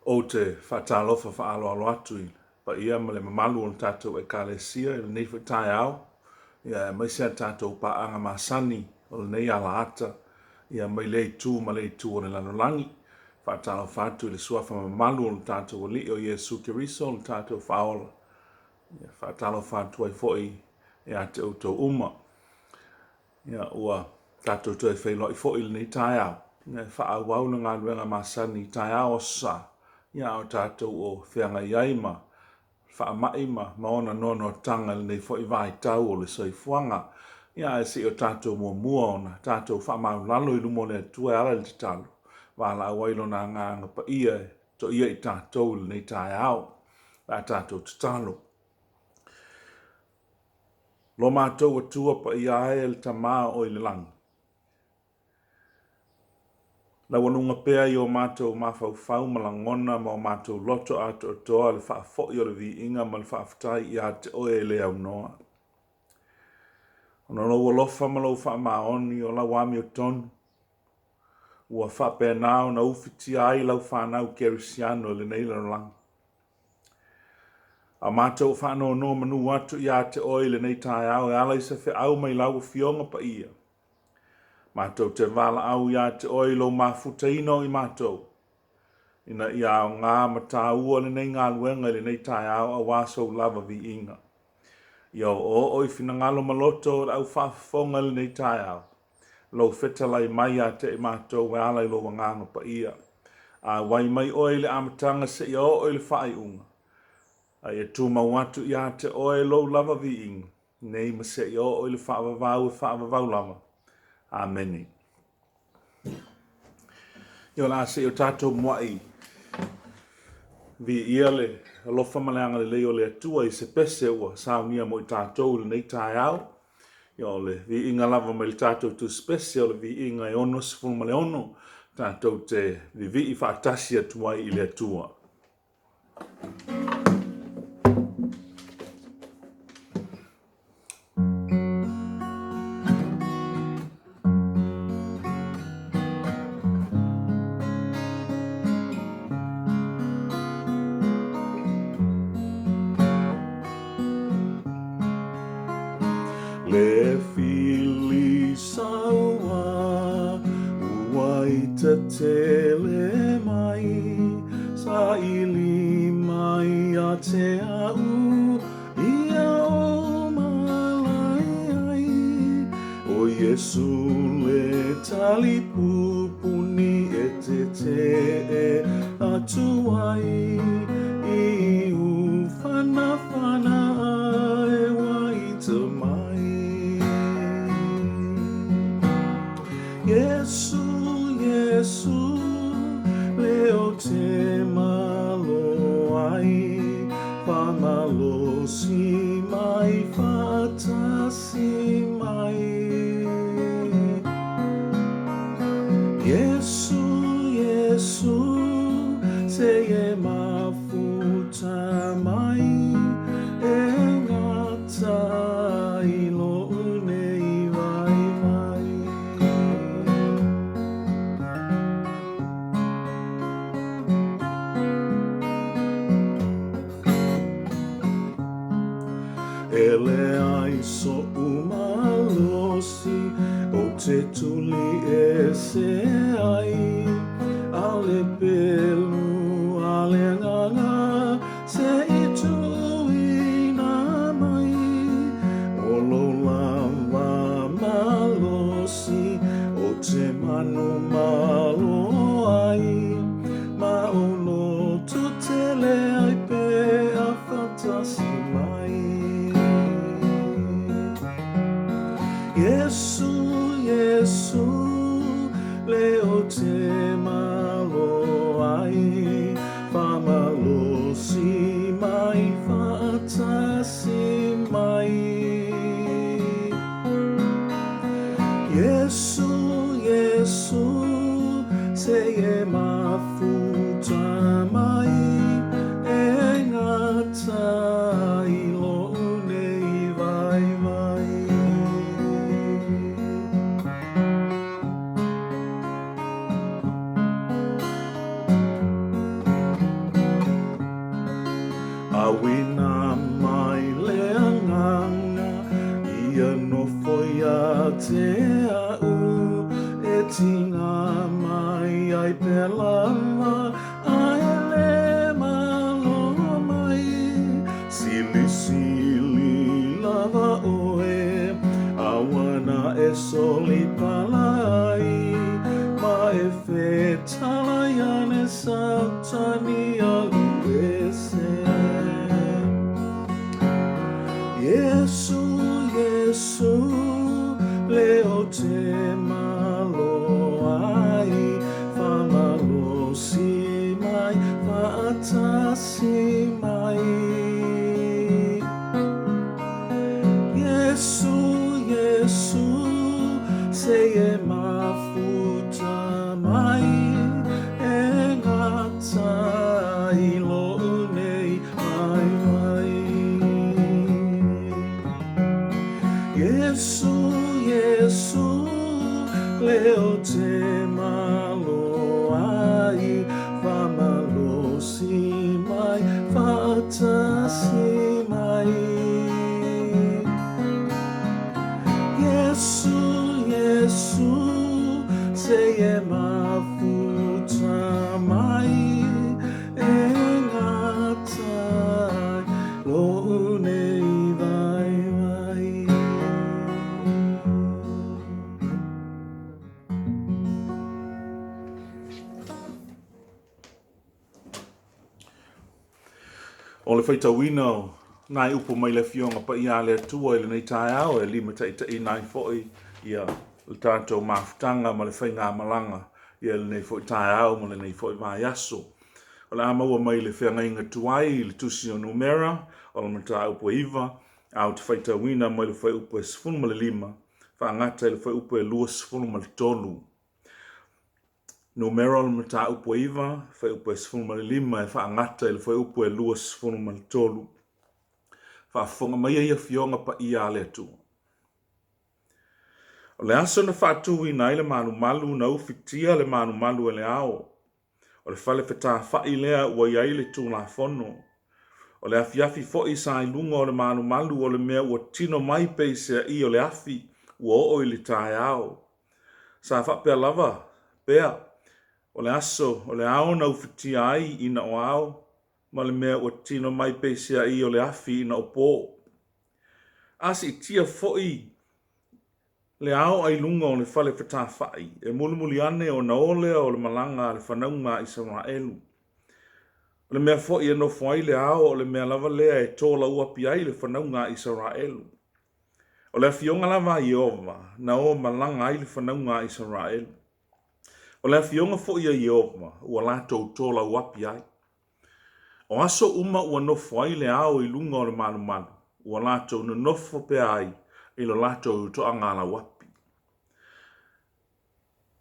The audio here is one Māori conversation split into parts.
o te whaatalofa whaaloalo atu i. Pa ia ma le mamalu o tātou e kālesia i le nei whatai au. Ia mai sea tātou paanga masani o le nei ala ata. Ia mai lei tū ma lei tū o le lanolangi. Whaatalofa atu i le suafa mamalu o tātou o li o Iesu Kiriso o le tātou whaola. Ia whaatalofa atu ai foi e a te outou uma. Ia ua tātou tu e whailo i foi le nei tai au. Ia whaau na ngā luenga masani tai au o sa. Ia o tātou o whianga iaima, whaamaima, maona nono tanga nei fo i vai tau o le soifuanga. Ia e si o tātou mua ona, tātou whaamau lalo i lumo le tua ala le titalu. Wala wailo na nganga pa ia, to ia i tātou le nei tai au, la tātou titalu. Lo mātou atua pa ia e le tamaa o i le langi. La wanunga pea i o mātou mawhau malangona ma o mātou loto ato atoa le whaafo i o le vi inga ma le whaafatai i a te oe le au noa. Ona lo lofa ma lo wha maoni o la wami o tonu. Ua wha pēr nao na uwhiti ai lau whanau kerisiano le neila lang. A mātou whanau no manu atu i a te oe le nei tai au e ala i se whi au mai lau fionga pa ia. Mātou te wala au ia te oilo mafuta ino i mātou. Ina ia o ngā mata ua le nei ngā luenga le nei tai au a wāsou lava vi inga. Ia o oi fina ngalo maloto au whaafonga le nei tai au. Lo whetalai mai a te i mātou we ala i lo wanganga pa ia. A wai mai oi le amatanga se ia o oi le whaai unga. A ia tūma watu ia te oilo lava vi inga. Nei ma se ia o oi le whaavavau lava. Ameni. Yo la se o tātou moai. Vi ia le alofa maleanga le leo le atua i se pese ua saunia mo i tātou le nei tai au. Yo le vi inga lava mai le tātou tu spese o le vi inga e ono sifunu male ono. Tātou te vi i whaatasi atua i le atua. Le fili saua uai ta tele mai sa ili mai a te au ia o malai ai o Yesu le tali pupuni e te atu ai i ufana e wai te mai. Yesu, Yesu, leo te malo ai, whamalo si mai, whatasi mai. Yesu, Yesu, se e mafuta mai, e ngata ilo unei vai mai. Ele ai so umalosi o te tuli e se ai ale pelu ale nganga se i tui na mai o lo lava malosi o te manu malo ai ma o no tutele ai pe a fantasi mai. Yesu, Yesu, leo te malo ai. lava aele malo mai sili sili lava oe awana e soli palai ma e fetala yane sautani aluese Yesu Yesu leo te malo ai famalo si mai faata si mai Yesu Yesu se e mafuta mai e ngata i lo nei mai mai Yesu, Yesu, leo te malo ai, famalo si mai, fata si mai. Yesu, Yesu, se e mafuta mai, e ngata lo nei vai vai. O le whaitawina nai upo mai le fionga pa ia le atua i le nei tae au e lima tai tai nai foi ia le tātou mafutanga ma le whainga malanga ia le nei foi tae au ma le nei foi vai aso. O le amaua mai le whianga inga tuai le tusi o numera o le mata upo iwa au te whaitawina mai le whai upo e sifunu ma le lima whaangata le whai upo e lua sifunu ma le tolu. Numero le mata upo iwa, whai upo e sifunu ma le lima e whaangata le whai upo e lua sifunu ma le tolu. Whaafonga mai ia fionga pa ia le atua. O le aso na whaatui na ile manu malu na ufitia le manu malu e le ao. O le whale wheta whai lea ua iai le tū la whono. O le afi fo sa i lunga o le manu malu o le mea ua tino mai peisea i o le afi ua o i le tae ao. Sa whapea lava, pea. O le aso, o le ao na ufitia ai ina o ao, ma le mea ua tino mai peisea i o le afi ina o pō. Asi tia foi le ao ai lunga o le whale wheta whai, e mulimuli ane o na ole o le malanga le whanaunga i Israelu. O le mea foi e no fwai le ao o le mea lava lea e tōla uapi ai le whanaunga i Israelu. O le fionga lava i ova, na o malanga ai le whanaunga i Israelu. O le fionga fo ia Iova, ua lātou tōla uapi ai. O aso uma ua nofo ai le ao i lunga o le manu manu, ua lātou na nofo pe ai, i lo lātou to angala uapi.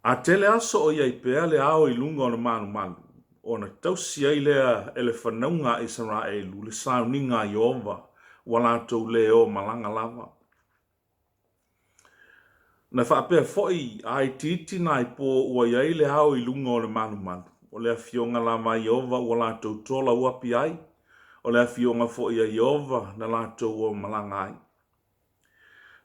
A tele aso o iai pea le ao i lunga o le manu manu, o na tausi ai lea e le whanaunga Israelu, le sauninga Iova, ua lātou le o malanga lava. Na whaapea foi ai titi nai po ua iai le ao i lunga o le manu manu. O le fionga la mai Iova ua lātou tola uapi ai. O le fionga foi a Iova na lātou ua malanga ai.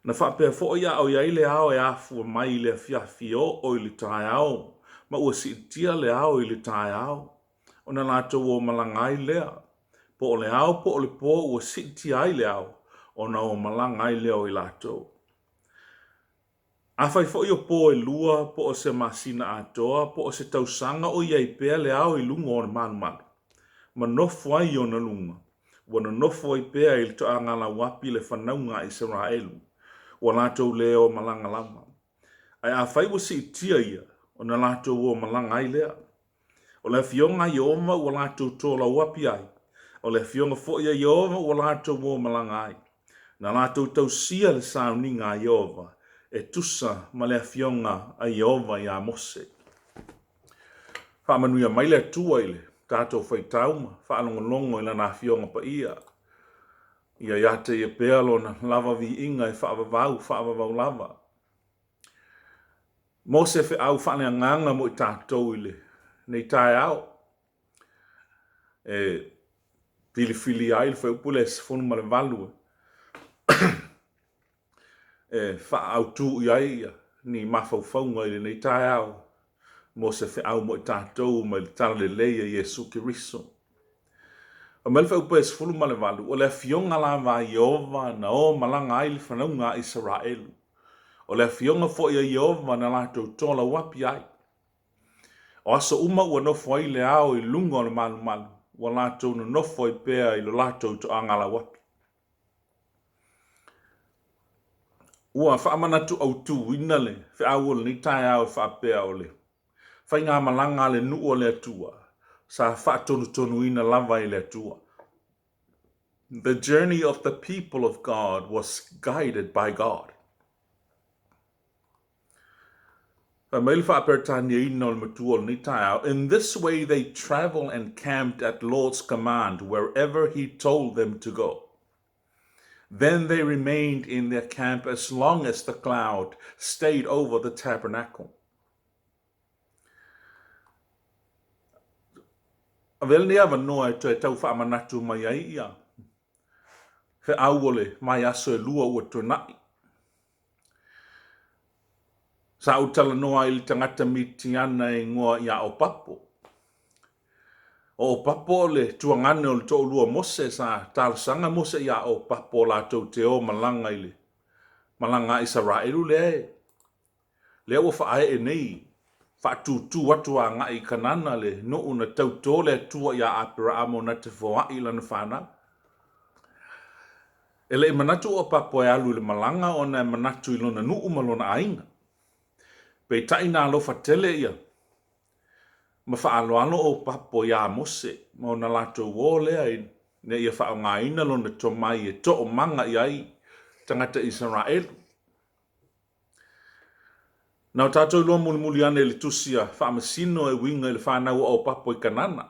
Na whaapea foi a o iai le ao e afua mai le fiafio o i le tae ao. Ma ua sitia le ao i le tae ao. O na lātou ua malanga ai lea. Po o le ao po o le po ua sitia ai le ao. O na o malanga ai lea o i lātou. A fai fo i o po e lua, po o se masina atoa, po o se tausanga o iai pea le ao i lunga o le manu manu. Ma nofo ai o na lunga. Wana nofo ai pea i le toa ngala wapi le whanaunga i Israelu. Wa lātou leo malanga lama. Ai a fai wasi i tia ia, o na lātou o malanga ai lea. O le fionga i oma wa lātou tōla wapi ai. O le fionga fo ia i oma wa lātou o malanga ai. Na lātou tausia le sauninga i ova. E tusa ma le fionga a Iova i a Mose. Whamanuia mai le tua ile, tātou whai tauma, whaalongolongo i lana fionga pa ia. Ia iate i pealo na lava vi inga i whaavavau lava. Mose whi au whanea nganga mo i tātou ile, nei tae au. E fili ai le whai upule se whonu ma le value. E wha au tū i aia, ni mawhauwhaunga i nei tae au. mo se whaau mo i tātou ma i tala le leia Iesu Kiriso. O melfa upa e sifulu ma le walu, o le fionga la va Iova na o malanga ai le whanaunga Israelu. O le fionga fo ia Iova na lātou tola wapi ai. O aso uma ua nofo ai le ao i lunga o le malu malu, wa lātou no nofo i pēa i lo lātou to angala wapi. Ua whaamanatu au tū inale, whiawole ni tai au whaapea o le. Whai ngā malanga le nu o le atua, sa whaatonu tonu ina lava i le atua. The journey of the people of God was guided by God. In this way they traveled and camped at Lord's command wherever he told them to go. Then they remained in their camp as long as the cloud stayed over the tabernacle. Avel ni ava noa e tau whaamanatu mai ai ia. He auole mai aso e lua ua tonai. Sa utala noa ili tangata miti ana e ngoa ia o papo. O papo le tuangane o le to lua mose sa talasanga mose ia o papo la tau te o malanga ili. Malanga Israelu le. Le o whaae e nei. Whaatutu watu a ngai kanana le no una tau tole tua ia apira amo na te whoa ila na whana. Ele i manatu o papo e alu le malanga o na manatu ilona nu umalona ainga. Pei taina alofa tele ia. Ma whaaloalo o papo ia mose. Ma ona lato wōlea i ne ia whao ngā ina lona to mai e to o manga iai tangata Israelu. Nau tātou loa muli ane le tusia whaamasino e winga i le whanau o papo i kanana.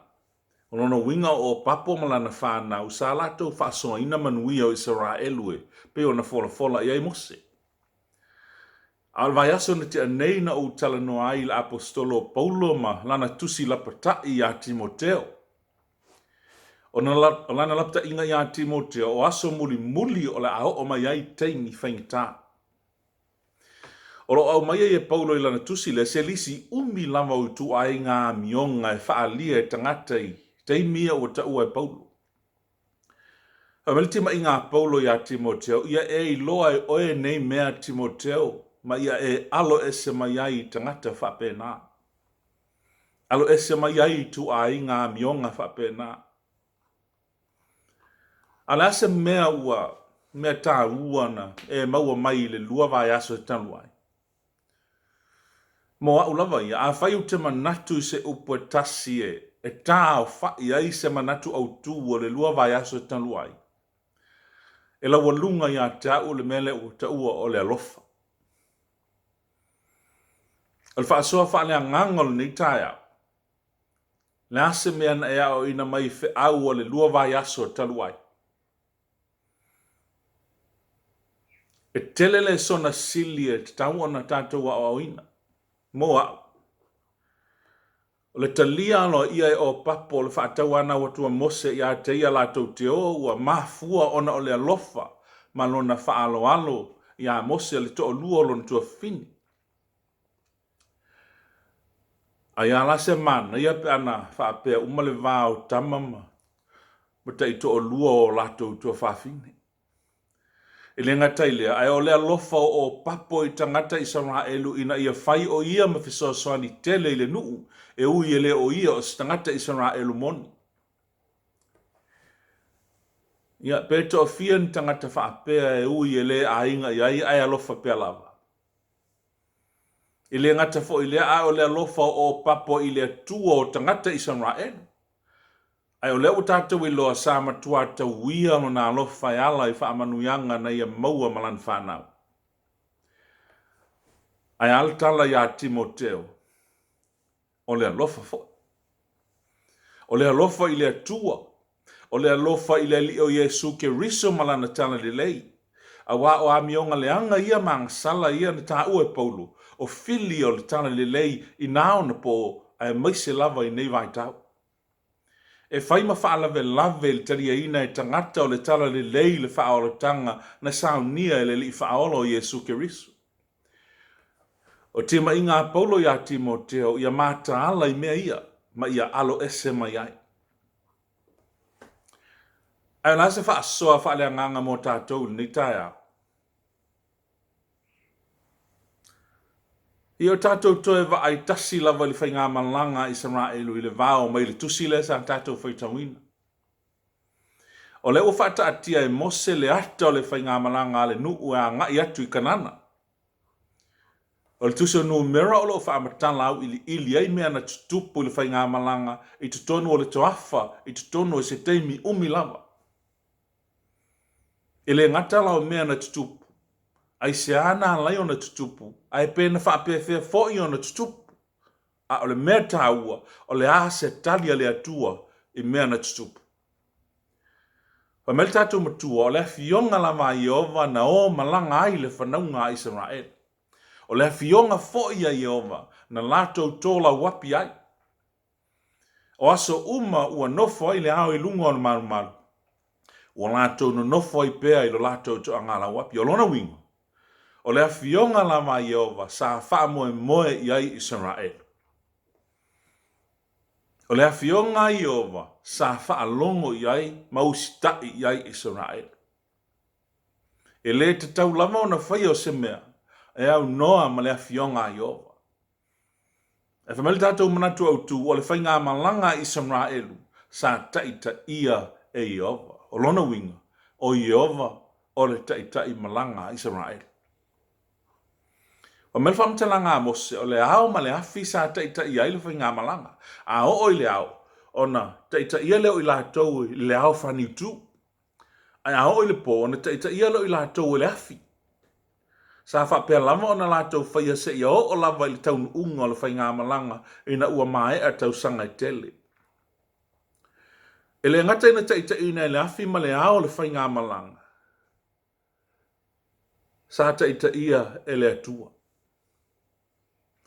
Ono winga o papo malana whanau sa lato whaasoa ina manuia o Israelu e pe ona fola iai mose. Al vai aso na te anei na o tala no ai la apostolo Paulo ma lana tusi lapata i a Timoteo. O lana lapata inga i a Timoteo o aso muli o la ao o mai ai teimi whaingita. O lo au mai e Paulo i lana tusi le se lisi umi lama o tu ai ngā mionga e whaalia e tangata i teimia o ta ua e Paulo. Ameliti ma inga Paulo i a Timoteo ia e i loa e oe nei mea Timoteo. Ma ia e alo ese mai ai tangata whapena. Alo ese mai ai tu ai ngā mionga whapena. Ala ase mea ua, mea tā uana e maua mai le lua vai aso e tanuai. Mo au lava ia, a whai u te manatu se upo e tasi e tā o whai ai se manatu au tū o le lua vai aso e tanuai. E la walunga ia tā u le mele u ta ua o le alofa. Al whaasoa whaale a ngangol ni taia. Le ase mea na ea o ina mai whi au o le lua vai aso taluai. E telele sona sili e te tau ona tātou a o ina. Moa. O le talia alo ia e o papo le whaatau ana watua mose ia te ia lātou te o ua mafua ona o le alofa ma lona whaalo alo ia mose le to o lua lona tua fini. Ai ala se mana, ia pe ana whaapea umale vāo tamama. Mata i to o lua o lato tua whaafine. E le ngatai lea, ai o lea lofa o papo i tangata i Israelu ina ia whai o ia ma fisoasoani tele i le nuu. E ui e le o ia o tangata i Israelu moni. Ia pe to o fian tangata whaapea e ui e le a inga i ai alofa pea lava. I le ngata fo i le a o le alofa o papo i le tua o tangata i Israel. Ai o le o tātou i loa sa matua tau wia no na alofa i ala i whaamanuianga na ia maua malan whanau. Ai altala i a Timoteo. O le alofa fo. O le alofa i le tua. O le alofa i le li o Iesu ke riso malana tala le lei. A wa o a mionga leanga ia mangsala ia na tā ue Paulo. O fili o le tala le lei i nao na po a maise lava i nei vai tau. E whai ma whaalave lave le taria ina e tangata o le tala le lei le whaolo tanga na saunia e le li whaolo Iesu ke riso. O te mai ngā paulo ia Timoteo, ia mata ala I mea ia, ma ia alo ese mai ai. Ai la se wha soa wha lea nganga mo tātou ni tai au. I o tātou toe wa ai tasi lava li whai ngā malanga Israelu I le vāo mai le tusi le sa tātou whai tawina. O le o whata atia mose le ata o le whai ngā malanga le nuu a ngai atu I kanana. O le tusi o numera o lo whaamatala au ili ai mea na tutupu le whai ngā malanga I tutonu o le toafa, I tutonu o se teimi umi lava. I le ngatala o mea na tutupu. Ai se ana lai o na tutupu. Ai pēna whaapewhia fōi o na tutupu. A o le mea tāua, o le ase talia le atua I mea na tutupu. Pa mele tātou matua, o le fionga lama Iova na o malanga ai le whanaunga Israel. O le fionga fōi a Iova na lātou tōla wapi ai. O aso uma ua nofo ai le au I lunga o na maru. O lātou no nofo ai pēa I lo lātou to angala wapi. O lona winga. O le fionga lama Iova sa wha moe I Israel. O le fionga Iova sa wha longo I mausita I Israel. E le te tau lama o na whai o se mea. E au noa ma le fionga Iova. E whameli tātou manatu au tu o le whai ngā malanga Israelu sa taita ia e Iova. O lona winga o Iova o le taita I malanga Israel. O mele whamtalanga mose o le ao ma le afi sa taita ia I le whai ngā malanga. A o le ao o na taita ia leo I lātou I le ao whani tu. A o le po o na taita ia leo I lātou I le afi. Sa whapea lama o na lātou whaia se ia o lava I le taunu unga o le whai ngā malanga I na ua mae a tau sanga I tele. E le ngata ina taita ina I le afi ma le ao le whai ngā malanga. Sa taita ia e le atua.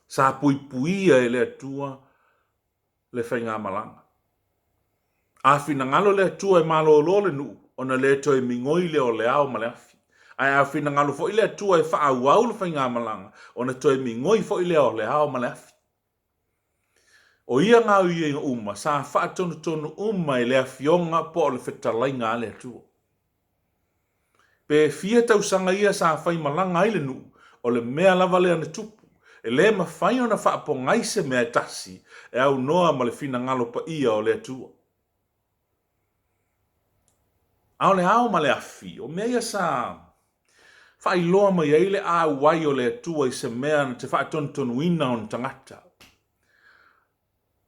Sa puipuia e le atua le whai ngā malanga. A whina ngalo le atua e malo le nu o na le toi mingoi le o le ao ma le afi. Ai a whina ngalo fo I le atua e wha au le whai ngā malanga o na toi mingoi fo I le o le ao ma le afi. O ia ngā ui e uma sa wha tonu uma I le afionga po o le whetalai ngā le atua. Pe fia tausanga ia sa whai malanga I le nu o le mea lava le ane tupu. E le ma whai o na wha po ngaise mea tasi e au noa ma le whina ngalo pa ia o le atua. Ao le ao ma le afi, o mea ia sa whai loa ma ia ile a wai o le atua I se mea na te wha tonu ina o na tangata.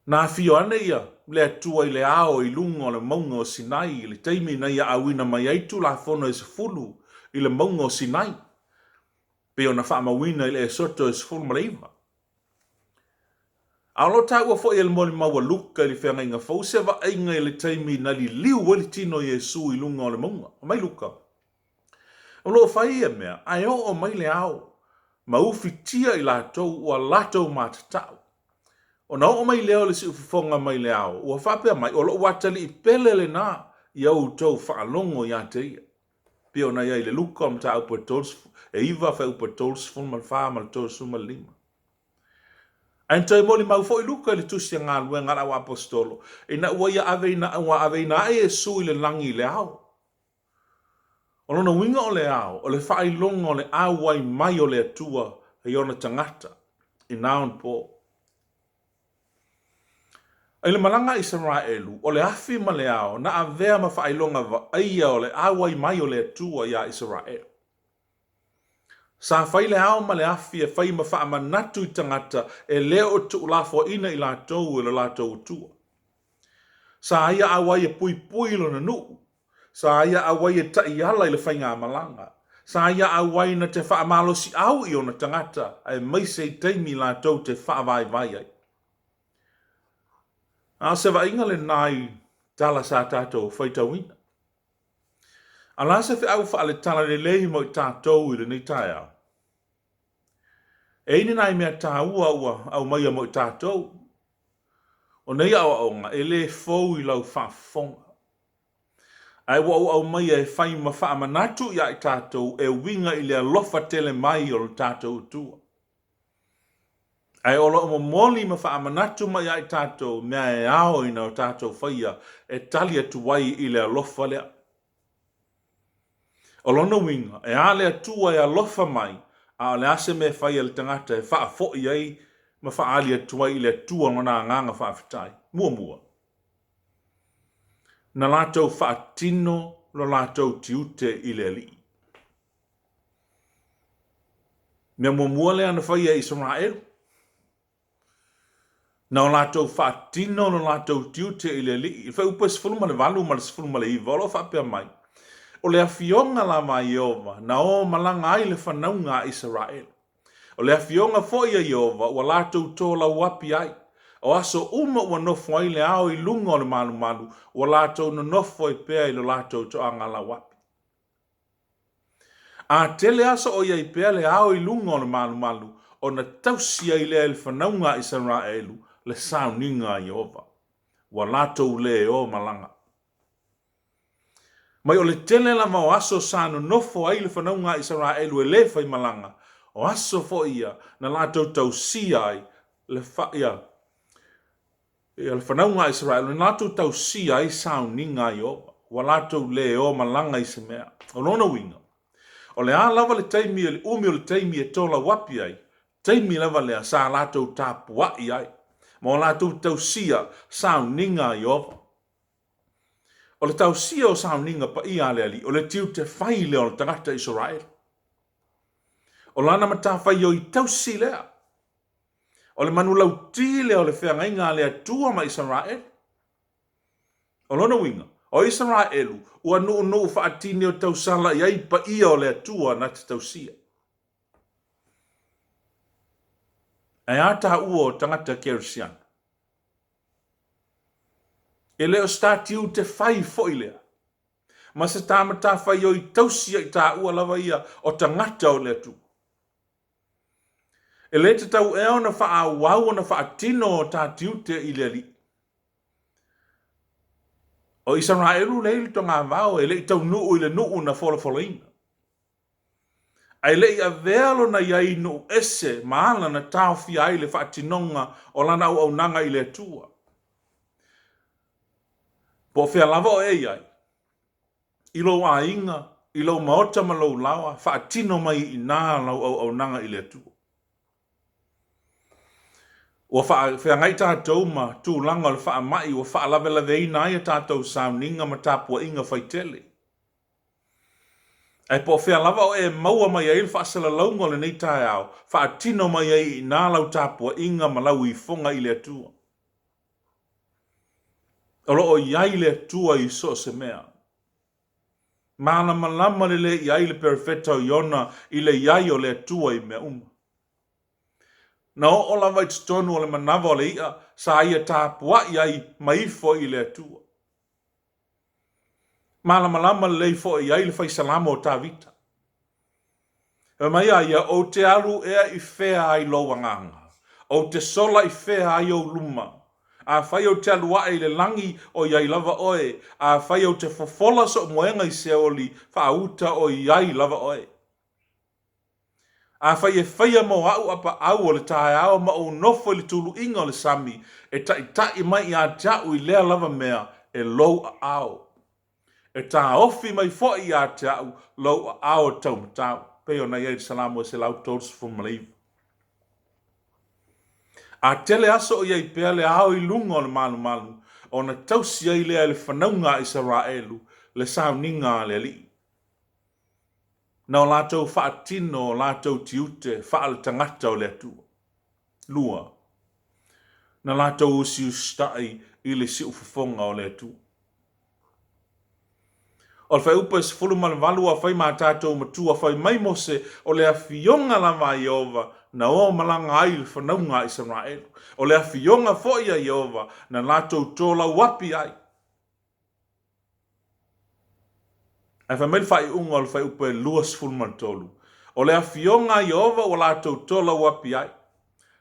Na fio ane ia le atua I le ao I lunga o le maunga o Sinai I le teimi na ia awina mai aitu la fono I se fulu I le maunga o Sinai. Pe o na wha mawina I le soto I se fulu maleiva. A lo ta ua fo I le moli maua luka I le whenga inga fau se wa inga I le teimi na li liu wali tino Yesu I lunga o le maunga. O mai luka. O lo whai e mea, ai o mai le ao. Ma ufi tia I lātou ua lātou mātatau. O na o mai leo le si ufifonga mai le ao. Ua whapea mai, o lo watali I pele le nā I au tau whaalongo I a te ia. Pio na ia I le luka o mta upa tols, e iwa wha upa tols fun mal wha mal tols suma lima. Ain toi moli mau fo I luka I le tusi a ngā lue ngara wa apostolo. E na ua ia ave na e su I le langi le ao. O lona winga o le ao, o le whailonga o le awai mai o le atua e ona tangata, I naon po. E le malanga Israelu, o le afi ma le ao, na avea ma whailonga wa aia o le awai mai o le atua ia Israel. Sa whai le ao ma le afi e whai ma wha natu I tangata e leo tu lafo ina I lātou e le lātou tua. Sa ia awai e pui lo na nuu. Sa ia awai e tai ala I le whai ngā malanga. Sa ia awai na te wha amalo si au I ona tangata ai mai se teimi lātou te wha vai ai. A se wa inga le nai tala sa tātou whaitawina. A la se whi au wha le tala le lehi mo I tātou I le nei tai au. E ini nai mea tā ua au mai mo I tātou. O nei au nga e le fau I lau whafonga. Ai wa au mai e whai ma wha manatu ia I tātou e winga I le alofa tele mai o le tātou tua. Ai olo o moli ma wha amanatu mai ai tātou mea e ao ina o tātou whaia e tali atu wai i le alofa lea. O lona winga, e ale atua e alofa mai, a le ase me whaia le tangata e wha fo i ai ma wha ali atu wai i le atua ngona nganga wha fitai. Mua mua. Na lātou wha tino lo lātou tiute i le li. Mea mua mua lea na whaia i Israel. Na o lātou whaatino no lātou tiute i le li. I whai upa sifuluma le walu ma le sifuluma le iwa. Olo whapea mai. O le awhionga la mai Iova. Na o malanga ai le whanaunga Israel. O le awhionga fo ia Iova. Ua lātou tōla uapi ai. O aso uma ua nofo ai le ao i lunga o le malu malu. Ua lātou no nofo i pēa i lo lātou to angala uapi. A tele aso o ia i pēa le ao i lunga o le malu malu. O na tausia i le whanaunga Israelu. Le sauninga Iova. Wa latou le o malanga. Mai o le tele la mau aso sano nofo ai le whanaunga Israelu e le whai malanga. O aso fo ia na latou tausia ai le whaia. Ia le whanaunga Israelu na latou tausia ai sauninga Iova. Wa latou le o malanga i se mea. O lona winga. O le a lava le taimi le umi o le taimi e tola wapi ai. Taimi lava le a sa latou tapua i ai. Ma o lātou tausia sauninga Iova. O le tausia o sauninga pa i ale ali. O le tiu te whai leo le tangata Israel. O lana mata whai o i tausi lea. O le manu lau ti leo le whiangainga lea tua ma Israel. O lona winga. O Israelu ua nuu whaatini o tausala i ai pa ia o lea tua na te tausia. Ai ata ua o tangata Kerisian. E leo statiu te whai fo i lea. Ma se tāmata whai o i tausia i tā ua lava ia o tangata o lea tu. E le te tau eo na wha a wau na wha atino o tātiu te i lea li. O Israelu le ili tonga vau e le i tau nuu i le nuu na fola fola ina. Ai le i a vealo na iai no ese maala na tau fia ai le whaatinonga o lana au nanga i le tua. Po fia lava o ei ai. Ilo a inga, ilo maota ma lau lawa, whaatino mai i nā lau au nanga i le tua. Ua whea ngai tātou ma tū langa le wha mai, ua wha lawe lawe ina ai a tātou sauninga ma tāpua inga whaitele. Ai po fea lava o e maua mai ai whaasala launga le nei tae au. Whaatino mai ai i nā lau tāpua inga ma lau i fonga i le atua. Olo o iai le atua i so se mea. Mana malama le iai le perfetau iona i le iai o le atua i mea uma. Na o lava i tonu o le manawa o le ia sa ia tāpua iai maifo i le atua. Malama lei fo i ai le fai salama o tā vita. E mai ia o te aru ea i whea ai lowanganga. O te sola i whea ai o luma. A whai o te alua i le langi o iai lava oe. A whai o te fofola so moenga i se oli whauta o iai lava oe. A whai e whaia mo au apa au o le tae au ma o nofo i le tulu inga o le sami. E tai mai i a jau i lea lava mea e lou a au. E tā ofi mai fo i a te au lau a ao tau matau. Peo na iei salamo se lau tōs fu malaiva. A tele aso o iei pea le ao i lunga o le malu malu. O na tausi ai lea le whanaunga Israelu le sauninga le li. Na o lātou whaatino o lātou tiute wha le tangata o le atua. Lua. Na lātou usi ustai i le si ufafonga o le atua. O le whai upa se fulu ma le walu a whai mā tātou matua whai mai mose o le awhionga lava Iova na o malanga ai le whanaunga Israelu. O le awhionga fo ia Iova na lātou tōla wapi ai. Ai whai mai whai unga o le whai upa e luas fulu ma tolu. O le awhionga Iova o lātou tōla wapi ai.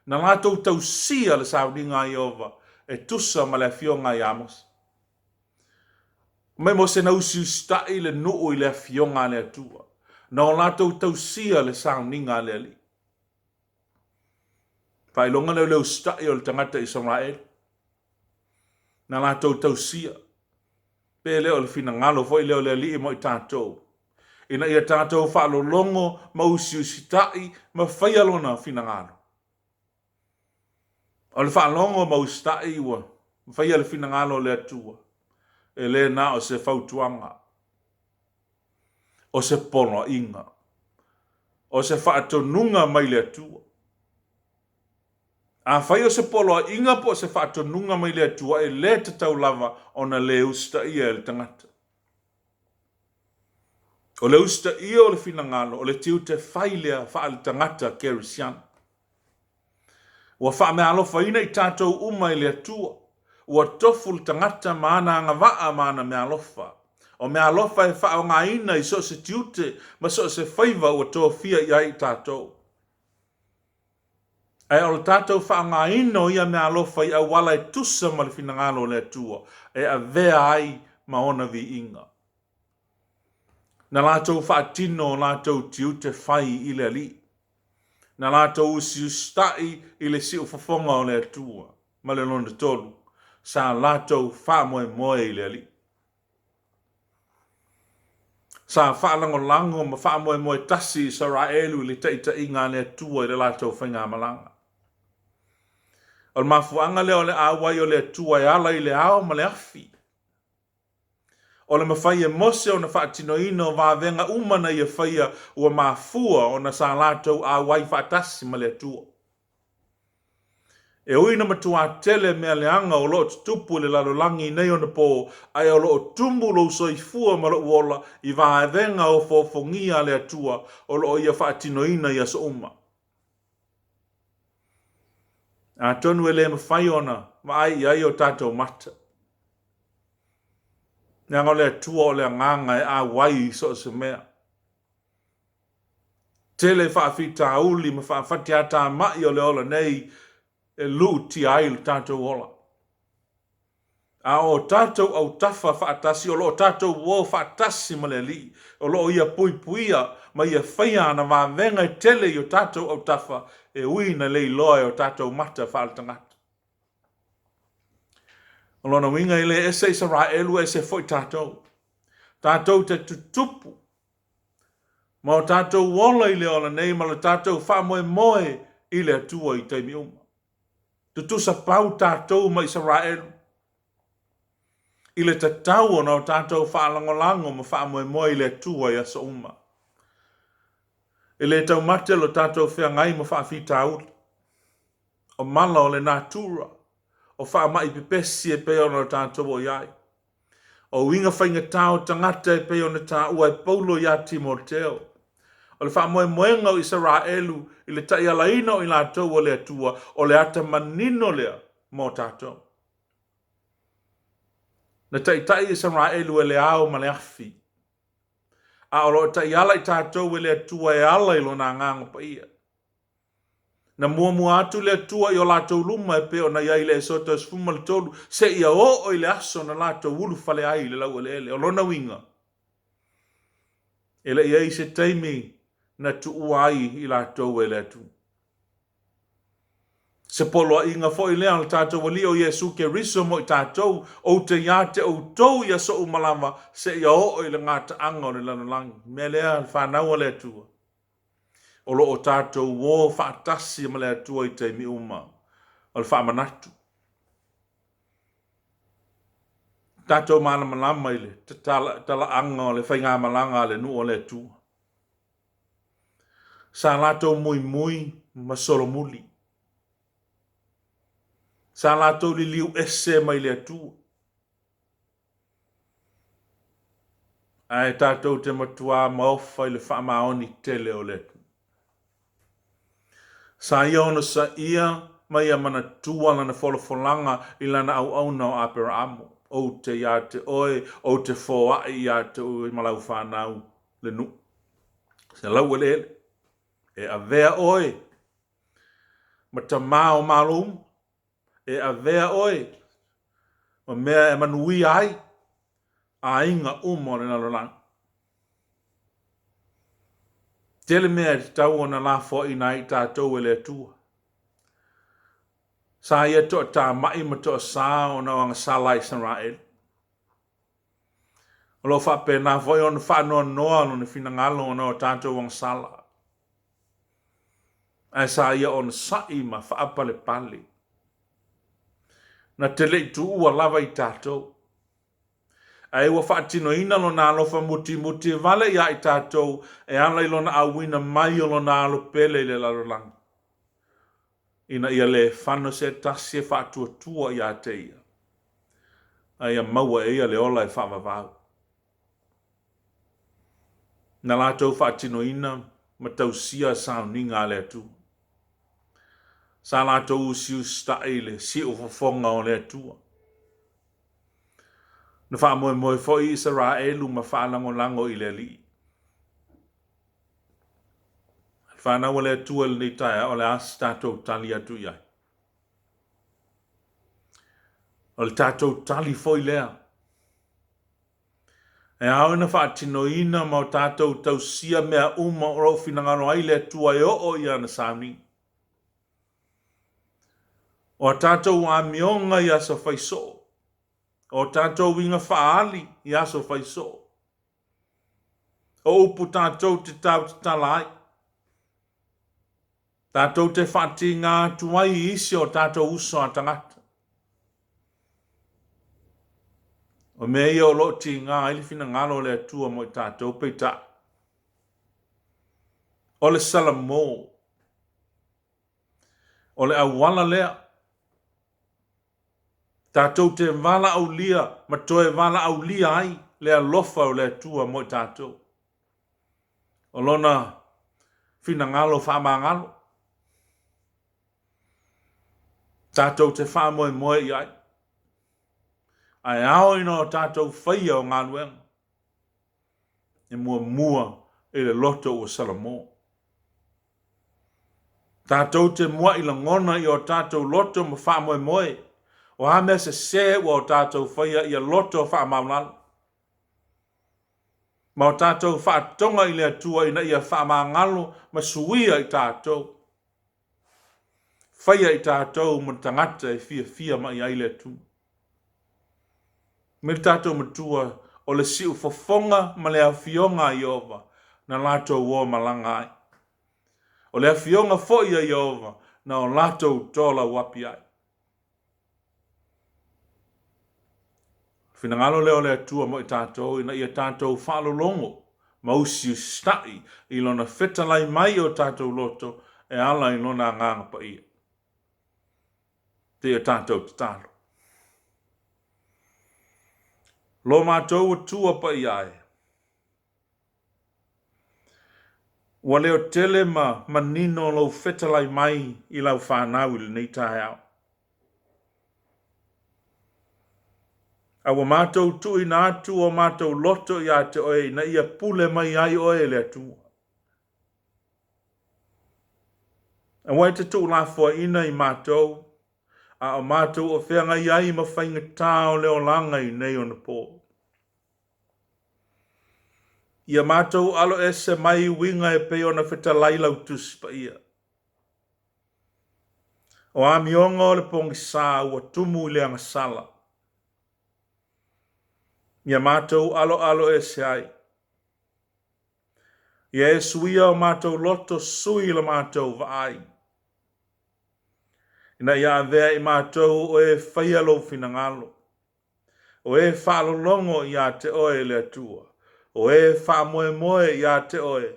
Na lātou tausia le sauninga Iova e tusa ma le awhionga i Amos. Mai mo se na usi ustai le nuu i le awhionga le atua. Na o lātou tausia le sauninga le ali. Whailonga leo stai o le tangata Israel. Na lātou tausia. Pe leo le fina ngalo foi leo le li mo i tātou. Ina ia tātou whaalolongo mausi usitai ma whaialona fina ngalo. O le whaalongo mausitai ua. Whaia le fina ngalo le atua. E le na o se fautuanga. O se pono inga. O se whaatonunga mai le atua. A whai o se polo inga po se whaatonunga mai le atua e le tatau lava o na le usta ia le tangata. O le usta ia o le fina ngalo, o le tiu te whai lea wha le tangata kerisiana. Ua wha me alofa ina i tātou uma i le atua. Ua tofu le tangata maana anga waa maana me alofa. O me alofa e wha o ngā ina i so se tiute, ma so se whaiva ua tō fia i ai tātou. E o le tātou wha ngā ina o ia me alofa i au wala e tusa ma le fina ngalo le atua. E a vea ai ma ona vi inga. Na lātou wha tino o lātou tiute whai i le ali. Na lātou usi ustai i le si ufafonga o le atua. Ma le lona tolu. Sa lātou wha moe moe i le ali. Sa wha lango lango ma wha moe moe tasi sa raelu i le taita inga le atua i le lātou whainga malanga. O le mafuanga leo le awai o le atua e ala i le ao ma le afi. O le mawhai e mose o na whaatino ino wa venga umana i e whaia ua mafua o na sa lātou awai whaatasi ma le atua. E ui na matua tele mea le anga o loo tupu le lalolangi nei o na po ai o loo tumbu lo soifua ma lo uola i wa venga o fofongia le atua o loo ia whaatino ina i aso uma. A tonu e le mawhai ona ma ai i ai o tātou mata. Nā ngā lea tua o lea nganga e a wai so se mea. Tele whaafita auli ma whaafati ata mai o le ola nei e lu ti ai le tātou ola. A o tātou au tafa whaatasi o lo tātou wō whaatasi ma le li. O lo ia pui puia ma ia whaia na wā venga e tele i o tātou au tafa e ui na lei loa o tātou mata whaaltangata. O lona winga i le ese Israelu e se foi tātou. Tātou te tutupu. Ma o tātou wola i le ola nei ma le tātou wha moe moe i le atua i teimi uma. Tutusa pau tātou ma Israelu. I le tatau o na o tātou wha langolango ma wha moe moe i le atua i asa uma. I le tau mate lo tātou whea ngai ma wha fita auli. O mala o le natura. O wha mai pepesi e peo na tātou o iai. O winga whainga tau tangata e peo na tā ua e paulo ia Timoteo. O le wha moe moenga o Israelu i le tai alaina o i lātou o le atua o le ata manino lea mō tātou. Na tai Israelu e le ao ma le afi. A o lo tai ala i tātou e le atua e ala i lo na ngango pa ia. Na mua atu le atua i o lātou luma e peo na iai le sota e sfuma le tolu. Se ia o i le aso na lātou ulu fale ai le lau ele. O lona winga. E le iai se teimi na tu uai i lātou e le atu. Se polo a inga fo i lea le tātou wali o Jesu ke riso mo i tātou. O te ia te o tou ia so umalama. Se ia o i le ngata anga o le lanalangi. Me lea whanau le atua. O lo o tātou wō whaatasi ma le atua i teimi uma. O le whaamanatu. Tātou mana malama i le. Tala anga o le whainga malanga le nu o le atua. Sa lātou mui mui ma solo muli. Sa lātou li liu ese mai le atua. Ai tātou te matua maofa i le whaamaoni tele o le atua. Sa ia ona sa ia mai a mana tua lana wholofolanga i lana au au na o Abrahamo. O te ia te oe, o te fōa i ia te ui malau whanau le nu. Se lau ele ele. E a vea oe. Ma ta mao malum. E a vea oe. Ma mea e manui ai. A inga umo le nalolang. Tele mea te tau ona la fo i nai tātou e le atua. Sa ia to ta mai ma to sa o na wanga sala Israel. Lo fa pe na foi on fa no no no fina ngalo no tato wang sala. Ai sa ia on sai ma fa apale pali. Na tele tu ua lava I tato. Ai wa fa tino ina lo na lo fa muti vale ia I tato e ala ilo na awina mai lo na lo pele le la lang. Ina ia le fano se tasi fa tua ia te ia. Ai a maua e ia le ola e fa vavau. Na la tau fa tino ina ma tau sia sa ninga le tu. Sa la tau siu sta ele si o fonga o le tua. Na fa moe fo Israelu ma fa lango I le li. Fa na wale tua le tai o le as tatou tali atu ia. O le tatou tali foi lea. E au na fa tino ina ma o tatou tau sia mea uma o rau finangano ai le tua e o ia na sami. O tatou a mionga ia sa faiso. O tatou winga faali ia so faiso. O upu tatou te tau te talai. Tatou te whati ngā tuai isi o tatou uso a tangata. O mea ia o lo ti ngā ilifina ngalo le atua mo I tatou peita. O le salamo. O le awala lea. Tatou te vala au lia, ma toe vala au lia ai, le alofa o le atua mo I tatou. O lona fina ngalo wha ngalo. Tatou te wha moe I ai. Ai ao ino tatou whaia o ngā luenga. E mua e le loto o salamo. Tatou te mua I la ngona I o tatou loto ma wha moe. O ha mea se o tatou whaia I a loto wha maunalo. Ma o tatou wha tonga I le atua ina I a wha ngalo ma suia I tatou. Whaia I tatou ma tangata e fia ma I aile atu. Me tatou matua o le siu fofonga ma le awhionga I ova na latou wo malanga ai. O le awhionga fo I ova na o latou tola wapi ai. Finangalo leo le atua mo I tatou ina I tatou whalo longo ma usi stai I lona fetalai mai o tatou loto e ala I lona nganga pa ia. Te o tatou te talo. Lo mātou tua pa iai. Wa leo tele ma nino lo fetalai mai I lau whanau I le nei tae au. A wa mātou tu I nā tu o mātou loto I a te oe na ia pule mai ai oe le atua. A wai te tu la fua ina I mātou. A o mātou o whenga iai ma whainga tāo leo langa I nei o na pō. Ia mātou alo ese mai winga e peo na whita lailau tusi pa ia. O a mionga o le pongi sā ua tumu I leanga sala. Ia mātou alo ese ai. Ia e suia o mātou loto sui la mātou vaai. Ina ia avea I mātou o e whaialo finangalo. O e whaalolongo ia te oe le atua. O e wha moe ia te oe,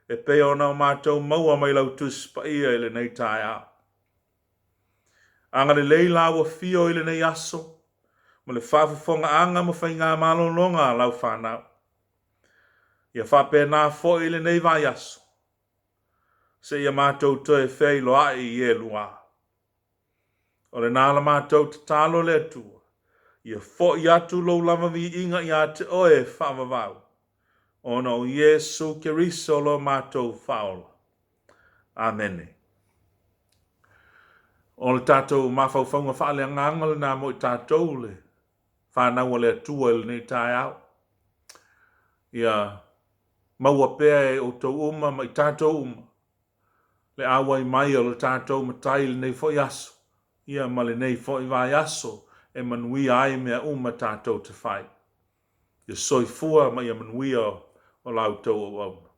e peo na o mātou maua mai lau tus pa ia ele nei tae a. Anga le leila wa fio ele nei aso, ma le whawhafonga anga ma whainga malo longa lau whanau. Ia whape nā fo ele nei vai aso. Se ia mātou toe whei loa I e lua. O le nāla mātou te talo le atua. Ia fo I atu lo lama vi inga ia te oe whamavau. Ono Yesu Kiriso lo mātou whaola. Amene. O le tātou mawhauwhaunga whaale nganga le nā mo I tātou le. Whanau le atua le nei tae au. Ia maua pēa e o tau uma mai tātou uma. Le awai mai o le tātou matai le nei fo yasu. ia male nei fo I vai aso e manuia ai mea uma tātou te whai. Ia soifua ma ia manuia o lautou o au.